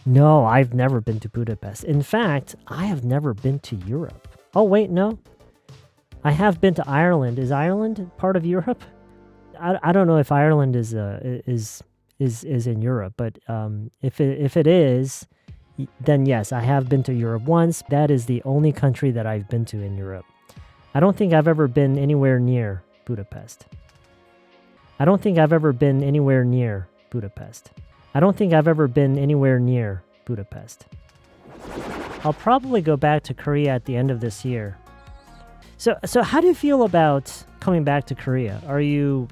No, I've never been to Budapest. In fact, I have never been to Europe. Oh, wait, no. I have been to Ireland. Is Ireland part of Europe? I don't know if Ireland is in Europe, but if it is, then yes, I have been to Europe once. That is the only country that I've been to in Europe. I don't think I've ever been anywhere near Budapest. I don't think I've ever been anywhere near Budapest. I don't think I've ever been anywhere near Budapest. I'll probably go back to Korea at the end of this year. So how do you feel about coming back to Korea? Are you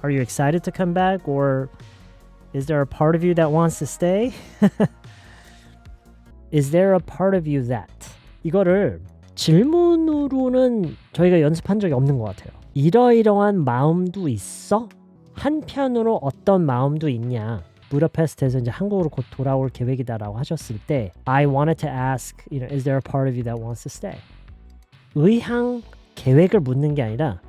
excited to come back, or is there a part of you that wants to stay? Is there a part of you that? 이거를 질문으로는 저희가 연습한 적이 없는 것 같아요. 이러이러한 마음도 있어? 한편으로 어떤 마음도 있냐? 부다페스트에서 이제 한국으로 곧 돌아올 계획이다라고 하셨을 때 I wanted to ask, is there a part of you that wants to stay? 의향, 계획을 묻는 게 아니라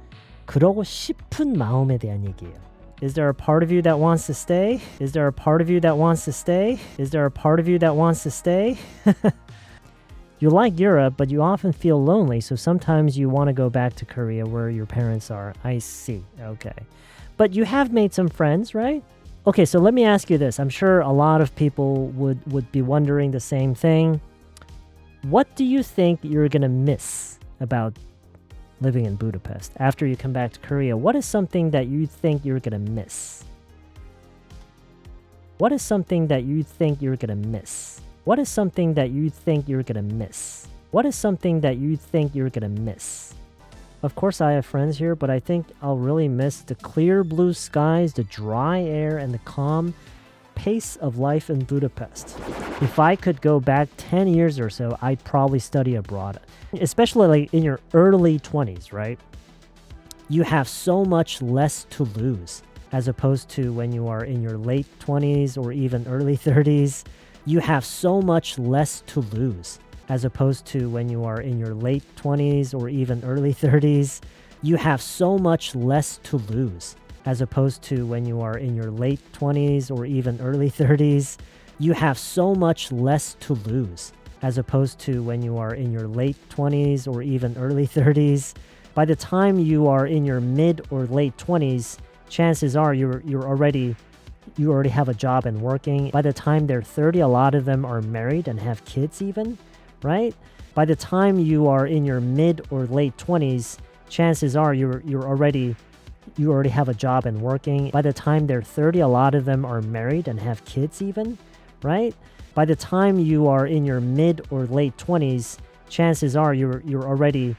그러고 싶은 마음에 대한 얘기예요. Is there a part of you that wants to stay? Is there a part of you that wants to stay? Is there a part of you that wants to stay? You like Europe, but you often feel lonely, so sometimes you want to go back to Korea where your parents are. I see. Okay. But you have made some friends, right? Okay, so let me ask you this. I'm sure a lot of people would be wondering the same thing. What do you think you're going to miss about living in Budapest after you come back to Korea? What is something that you think you're going to miss? What is something that you think you're going to miss? What is something that you think you're going to miss? What is something that you think you're going to miss? Of course, I have friends here, but I think I'll really miss the clear blue skies, the dry air, and the calm pace of life in Budapest. If I could go back 10 years or so, I'd probably study abroad. Especially like in your early 20s, right? You have so much less to lose as opposed to when you are in your late 20s or even early 30s. You have so much less to lose as opposed to when you are in your late 20s or even early 30s. You have so much less to lose as opposed to when you are in your late 20s or even early 30s. You have so much less to lose as opposed to when you are in your late 20s or even early 30s. By the time you are in your mid or late 20s, chances are you already have a job and working. By the time they're 30, a lot of them are married and have kids even, right? By the time you are in your mid or late 20s, chances are you already have a job and working. By the time they're 30, a lot of them are married and have kids even, right? By the time you are in your mid or late 20s, chances are you already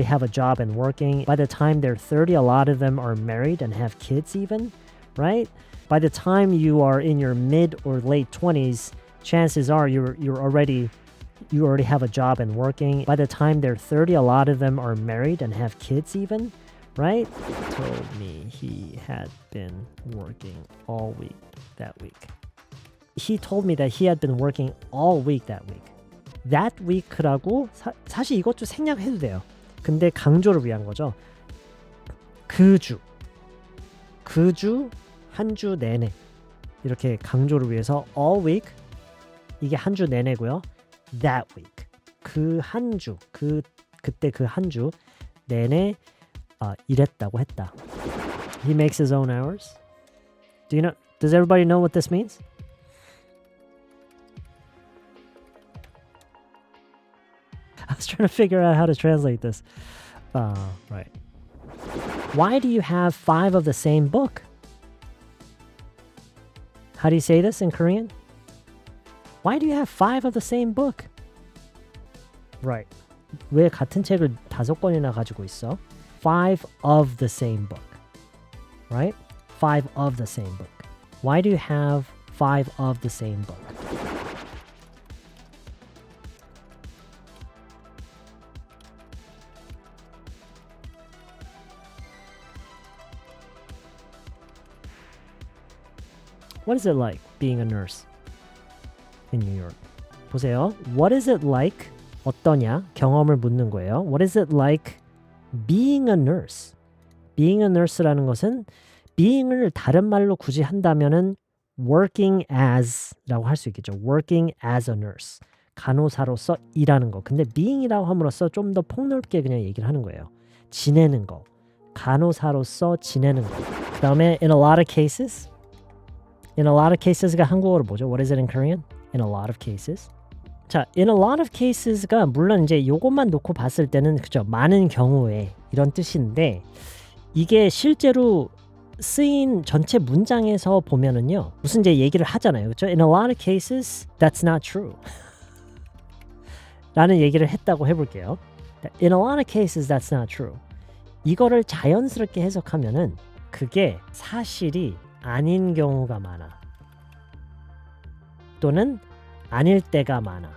have a job and working. By the time they're 30, a lot of them are married and have kids even, right? By the time you are in your mid or late 20s, chances are you already have a job and working. By the time they're 30, a lot of them are married and have kids even, right? Told me he had been working all week that week. He told me that he had been working all week that week. That week라고 사실 이것도 생략해도 돼요. 근데 강조를 위한 거죠. 그 주 한 주 내내 이렇게 강조를 위해서 all week 이게 한 주 내내고요. That week 그 한 주 그때 그 한 주 내내 일했다고 했다. He makes his own hours. Does everybody know what this means? I was trying to figure out how to translate this. Right. Why do you have 5 of the same book? How do you say this in Korean? Why do you have 5 of the same book? Right. 왜 같은 책을 5권이나 가지고 있어? 5 of the same book. Right? 5 of the same book. Why do you have 5 of the same book? What is it like being a nurse in New York? 보세요. What is it like? 어떠냐? 경험을 묻는 거예요. What is it like being a nurse? Being a nurse라는 것은 being을 다른 말로 굳이 한다면은 working as라고 할 수 있겠죠. working as a nurse. 간호사로서 일하는 거. 근데 being이라고 함으로써 좀 더 폭넓게 그냥 얘기를 하는 거예요. 지내는 거. 간호사로서 지내는 거. 그 다음에 in a lot of cases. In a lot of cases가 한국어로 뭐죠? What is it in Korean? In a lot of cases. 자, in a lot of cases가 물론 이제 요것만 놓고 봤을 때는 그죠? 많은 경우에 이런 뜻인데 이게 실제로 쓰인 전체 문장에서 보면은요. 무슨 이제 얘기를 하잖아요. 그렇죠? In a lot of cases, that's not true. 라는 얘기를 했다고 해볼게요. In a lot of cases, that's not true. 이거를 자연스럽게 해석하면은 그게 사실이 아닌 경우가 많아. 또는 아닐 때가 많아.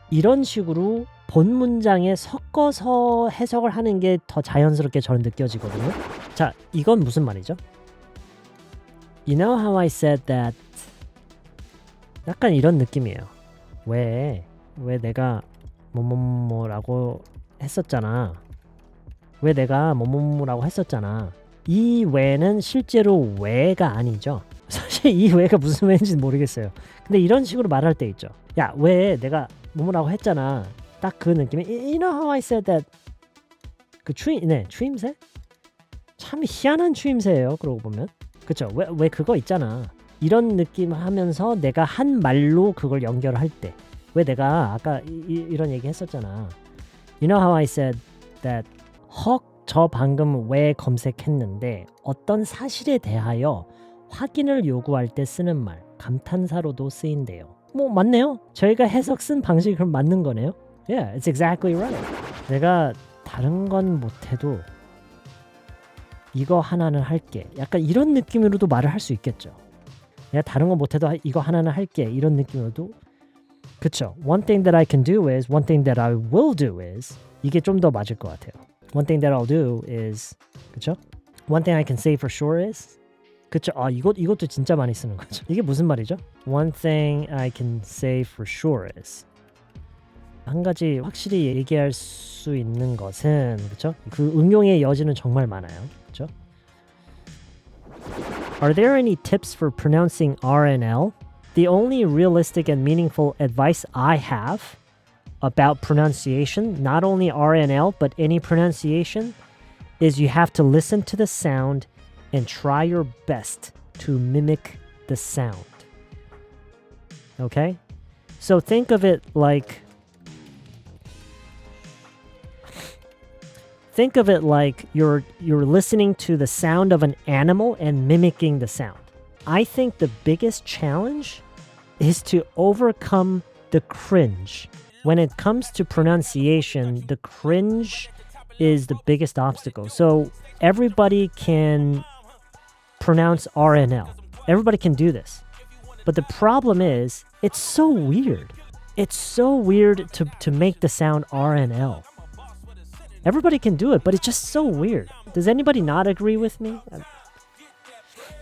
이런 식으로 본 문장에 섞어서 해석을 하는 게 더 자연스럽게 저는 느껴지거든요. 자, 이건 무슨 말이죠? You know how I said that? 약간 이런 느낌이에요. 왜 내가 뭐뭐뭐라고 했었잖아. 왜 내가 뭐뭐뭐라고 했었잖아. 이 왜는 실제로 왜가 아니죠. 사실 이 왜가 무슨 왜인지 모르겠어요. 근데 이런 식으로 말할 때 있죠. 야, 왜 내가 뭐뭐라고 했잖아. 딱 그 느낌이 You know how I said that? 그 추임새? 참 희한한 추임새예요. 그러고 보면. 그쵸? 왜 그거 있잖아. 이런 느낌 하면서 내가 한 말로 그걸 연결할 때. 왜 내가 아까 이런 얘기 했었잖아. You know how I said that? 저 방금 왜 검색했는데 어떤 사실에 대하여 확인을 요구할 때 쓰는 말, 감탄사로도 쓰인대요. 뭐 맞네요. 저희가 해석 쓴 방식이 그럼 맞는 거네요. Yeah, it's exactly right. 내가 다른 건 못해도 이거 하나는 할게. 약간 이런 느낌으로도 말을 할 수 있겠죠. 내가 다른 건 못해도 이거 하나는 할게. 이런 느낌으로도 그쵸. One thing that I can do is, one thing that I will do is 이게 좀 더 맞을 것 같아요. One thing that I'll do is 그쵸? One thing I can say for sure is 그쵸? 아 이것도 진짜 많이 쓰는 거죠. 이게 무슨 말이죠? One thing I can say for sure is 한 가지 확실히 얘기할 수 있는 것은 그쵸? 그 응용의 여지는 정말 많아요. 그쵸? Are there any tips for pronouncing R and L? The only realistic and meaningful advice I have about pronunciation, not only R and L, but any pronunciation, is you have to listen to the sound and try your best to mimic the sound. Okay? So think of it like you're listening to the sound of an animal and mimicking the sound. I think the biggest challenge is to overcome the cringe. When it comes to pronunciation, the cringe is the biggest obstacle. So everybody can pronounce R and L. Everybody can do this. But the problem is, it's so weird. It's so weird to make the sound R and L. Everybody can do it, but it's just so weird. Does anybody not agree with me?